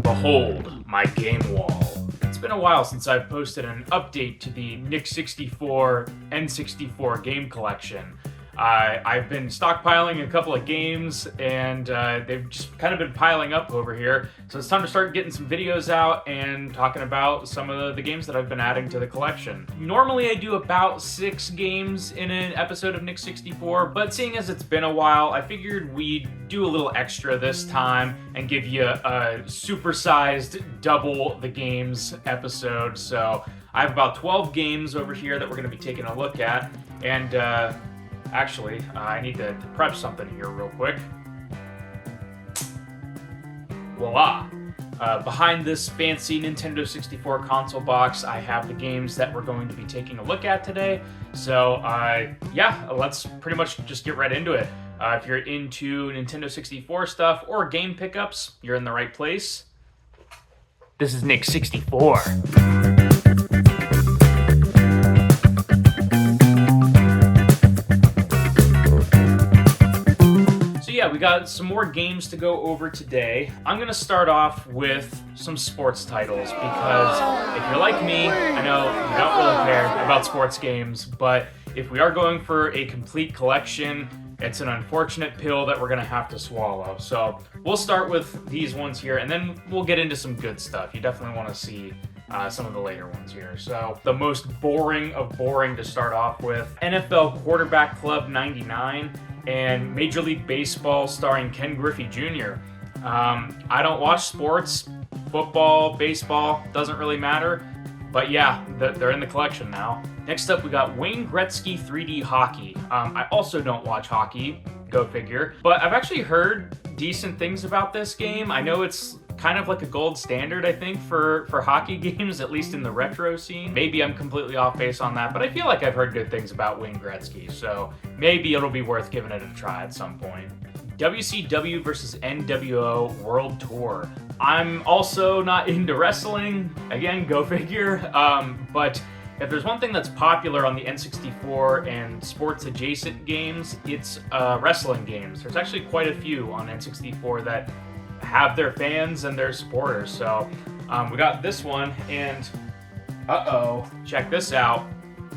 Behold my game wall. It's been a while since I've posted an update to the Nick64 N64 game collection. I've been stockpiling a couple of games, and they've just kind of been piling up over here. So it's time to start getting some videos out and talking about some of the games that I've been adding to the collection. Normally I do about 6 games in an episode of Nick64, but seeing as it's been a while, I figured we'd do a little extra this time and give you a supersized double the games episode. So I have about 12 games over here that we're going to be taking a look at, and actually, I need to prep something here real quick. Voila! Behind this fancy Nintendo 64 console box, I have the games that we're going to be taking a look at today. So, yeah, let's pretty much just get right into it. If you're into Nintendo 64 stuff or game pickups, you're in the right place. This is Nick64. Yeah, we got some more games to go over today. I'm gonna start off with some sports titles because if you're like me, I know you don't really care about sports games, but if we are going for a complete collection, it's an unfortunate pill that we're gonna have to swallow. So we'll start with these ones here, and then we'll get into some good stuff. You definitely want to see some of the later ones here. So the most boring of boring to start off with, NFL Quarterback Club 99. And Major League Baseball starring Ken Griffey Jr. I don't watch sports, football, baseball, doesn't really matter. But yeah, they're in the collection now. Next up, we got Wayne Gretzky 3D Hockey. I also don't watch hockey, go figure. But I've actually heard decent things about this game. I know it's kind of like a gold standard, I think, for hockey games, at least in the retro scene. Maybe I'm completely off base on that, but I feel like I've heard good things about Wayne Gretzky, so maybe it'll be worth giving it a try at some point. WCW versus NWO World Tour. I'm also not into wrestling, again, go figure, but if there's one thing that's popular on the N64 and sports-adjacent games, it's wrestling games. There's actually quite a few on N64 that have their fans and their supporters. So we got this one, and check this out.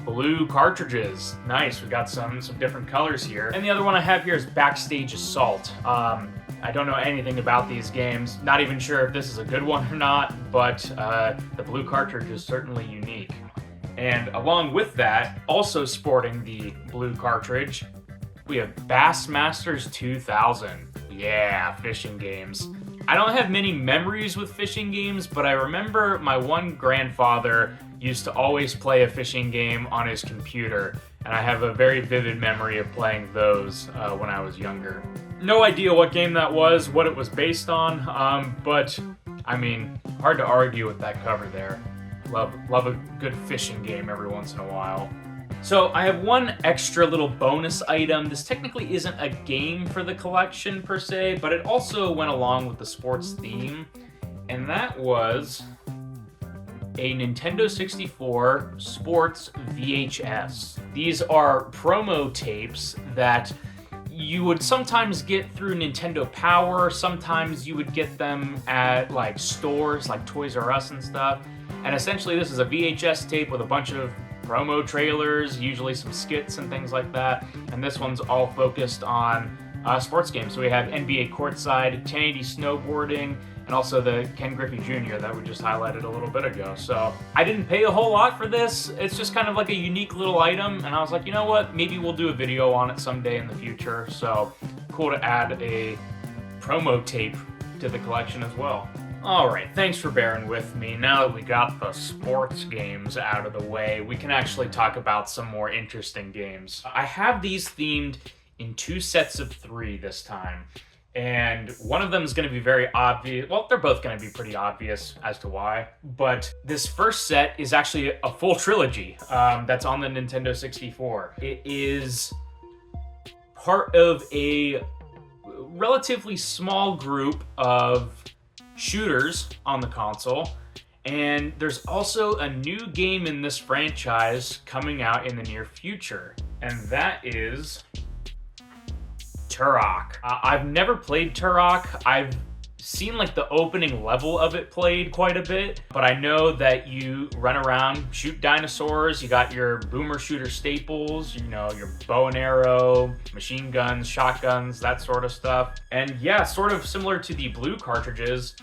Blue cartridges. Nice, we got some different colors here. And the other one I have here is Backstage Assault. I don't know anything about these games, not even sure if this is a good one or not, but the blue cartridge is certainly unique. And along with that, also sporting the blue cartridge, we have Bassmasters 2000. Yeah, fishing games. I don't have many memories with fishing games, but I remember my one grandfather used to always play a fishing game on his computer, and I have a very vivid memory of playing those when I was younger. No idea what game that was, what it was based on, but I mean, hard to argue with that cover there. Love a good fishing game every once in a while. So I have one extra little bonus item. This technically isn't a game for the collection per se, but it also went along with the sports theme, and that was a Nintendo 64 sports VHS. These are promo tapes that you would sometimes get through Nintendo Power, sometimes you would get them at like stores like Toys R Us and stuff, and essentially this is a VHS tape with a bunch of promo trailers, usually some skits and things like that, and this one's all focused on sports games. So we have NBA Courtside, 1080 Snowboarding, and also the Ken Griffey Jr. that we just highlighted a little bit ago. So I didn't pay a whole lot for this. It's just kind of like a unique little item, and I was like, you know what, maybe we'll do a video on it someday in the future. So cool to add a promo tape to the collection as well. Alright, thanks for bearing with me. Now that we got the sports games out of the way, we can actually talk about some more interesting games. I have these themed in 2 sets of 3 this time, and one of them is going to be very obvious. Well, they're both going to be pretty obvious as to why, but this first set is actually a full trilogy that's on the Nintendo 64. It is part of a relatively small group of shooters on the console, and there's also a new game in this franchise coming out in the near future, and that is Turok. I've never played Turok. I've seen like the opening level of it played quite a bit, but I know that you run around, shoot dinosaurs, you got your boomer shooter staples, you know, your bow and arrow, machine guns, shotguns, that sort of stuff. And yeah, sort of similar to the blue cartridges,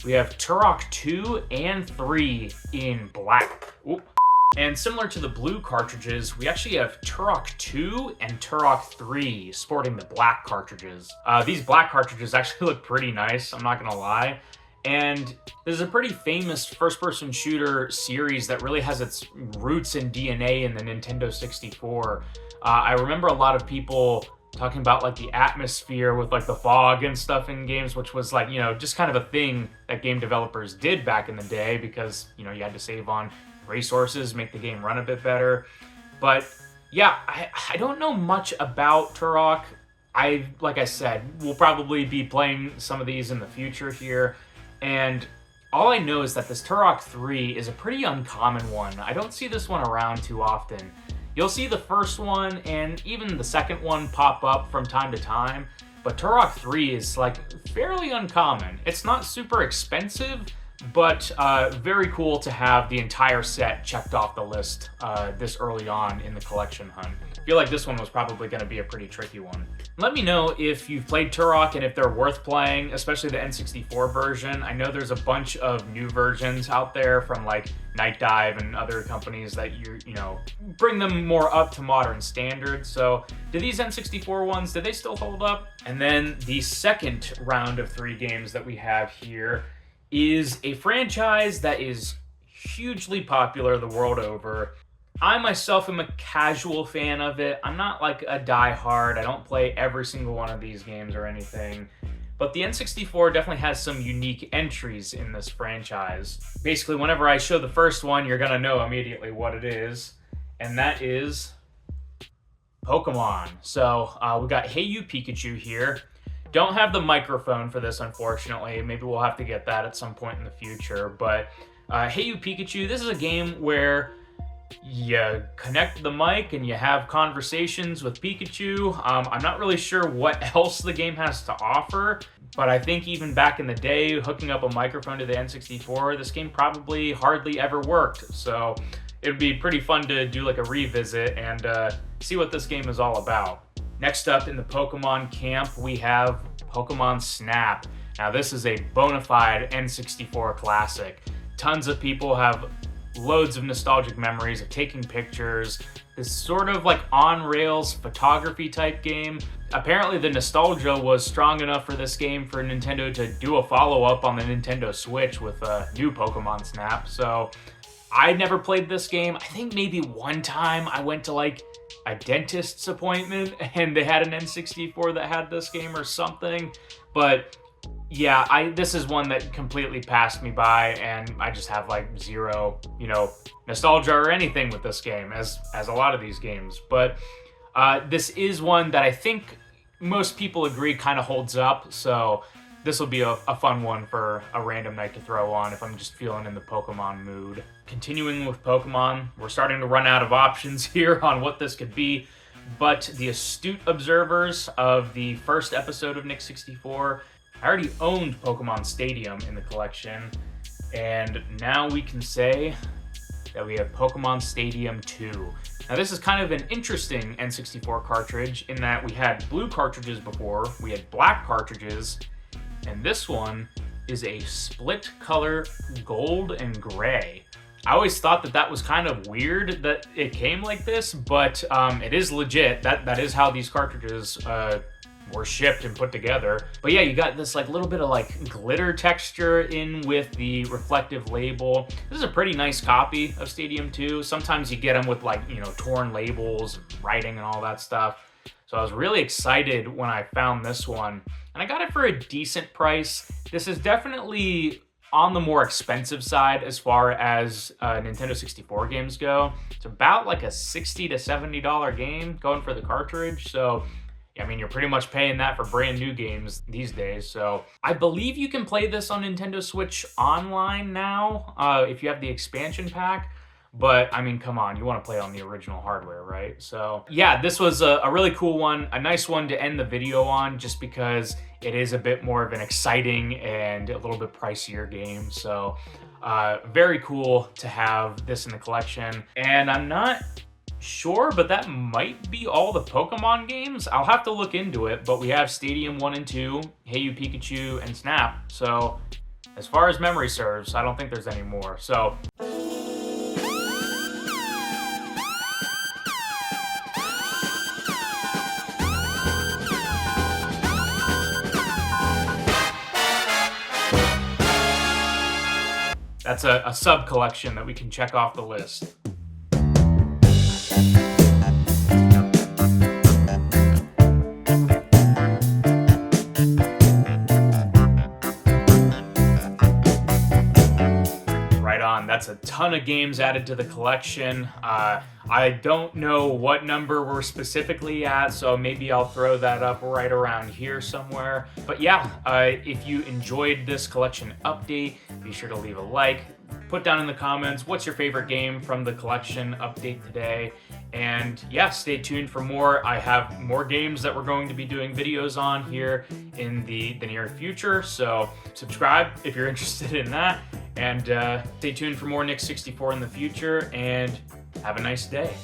we have Turok 2 and 3 in black. Oop. And similar to the blue cartridges, we actually have Turok 2 and Turok 3 sporting the black cartridges. These black cartridges actually look pretty nice, I'm not gonna lie. And this is a pretty famous first-person shooter series that really has its roots and DNA in the Nintendo 64. I remember a lot of people talking about like the atmosphere with like the fog and stuff in games, which was like, you know, just kind of a thing that game developers did back in the day because, you know, you had to save on resources, make the game run a bit better. But yeah, I don't know much about Turok. Like I said, we'll probably be playing some of these in the future here. And all I know is that this Turok 3 is a pretty uncommon one. I don't see this one around too often. You'll see the first one and even the second one pop up from time to time, but Turok 3 is like fairly uncommon. It's not super expensive, but very cool to have the entire set checked off the list this early on in the collection hunt. I feel like this one was probably going to be a pretty tricky one. Let me know if you've played Turok and if they're worth playing, especially the N64 version. I know there's a bunch of new versions out there from like Night Dive and other companies that you know, bring them more up to modern standards. So do these N64 ones, do they still hold up? And then the second round of 3 games that we have here is a franchise that is hugely popular the world over. I myself am a casual fan of it. I'm not like a die-hard. I don't play every single one of these games or anything. But the N64 definitely has some unique entries in this franchise. Basically, whenever I show the first one, you're gonna know immediately what it is. And that is Pokemon. So we got Hey You Pikachu here. Don't have the microphone for this, unfortunately. Maybe we'll have to get that at some point in the future. But Hey You Pikachu, this is a game where you connect the mic and you have conversations with Pikachu. I'm not really sure what else the game has to offer, but I think even back in the day, hooking up a microphone to the N64, this game probably hardly ever worked. So it would be pretty fun to do like a revisit and see what this game is all about. Next up in the Pokemon camp, we have Pokemon Snap. Now this is a bona fide N64 classic. Tons of people have loads of nostalgic memories of taking pictures. This sort of like on-rails photography type game. Apparently the nostalgia was strong enough for this game for Nintendo to do a follow-up on the Nintendo Switch with a new Pokemon Snap. So I never played this game. I think maybe one time I went to like a dentist's appointment and they had an N64 that had this game or something. But yeah, this is one that completely passed me by, and I just have like zero, you know, nostalgia or anything with this game, as a lot of these games. But this is one that I think most people agree kind of holds up, so this will be a fun one for a random night to throw on if I'm just feeling in the Pokemon mood. Continuing with Pokemon, we're starting to run out of options here on what this could be, but the astute observers of the first episode of Nick64, I already owned Pokemon Stadium in the collection, and now we can say that we have Pokemon Stadium 2. Now this is kind of an interesting N64 cartridge in that we had blue cartridges before, we had black cartridges, and this one is a split color gold and gray. I always thought that was kind of weird that it came like this, but it is legit. That is how these cartridges were shipped and put together. But yeah, you got this like little bit of like glitter texture in with the reflective label. This is a pretty nice copy of Stadium 2. Sometimes you get them with like, you know, torn labels, writing and all that stuff. So I was really excited when I found this one. And I got it for a decent price. This is definitely on the more expensive side as far as Nintendo 64 games go. It's about like a $60 to $70 game going for the cartridge. So I mean, you're pretty much paying that for brand new games these days. So I believe you can play this on Nintendo Switch Online now if you have the expansion pack. But I mean, come on, you want to play on the original hardware, right? So yeah, this was a really cool one, a nice one to end the video on, just because it is a bit more of an exciting and a little bit pricier game. So very cool to have this in the collection. And I'm not sure, but that might be all the Pokemon games. I'll have to look into it, but we have Stadium 1 and 2, Hey You Pikachu, and Snap. So as far as memory serves, I don't think there's any more. So that's a sub-collection that we can check off the list. Right on, that's a ton of games added to the collection. I don't know what number we're specifically at, so maybe I'll throw that up right around here somewhere. But yeah, if you enjoyed this collection update, be sure to leave a like. Put down in the comments what's your favorite game from the collection update today. And yeah, stay tuned for more. I have more games that we're going to be doing videos on here in the near future, so subscribe if you're interested in that. And stay tuned for more Nick64 in the future, and have a nice day.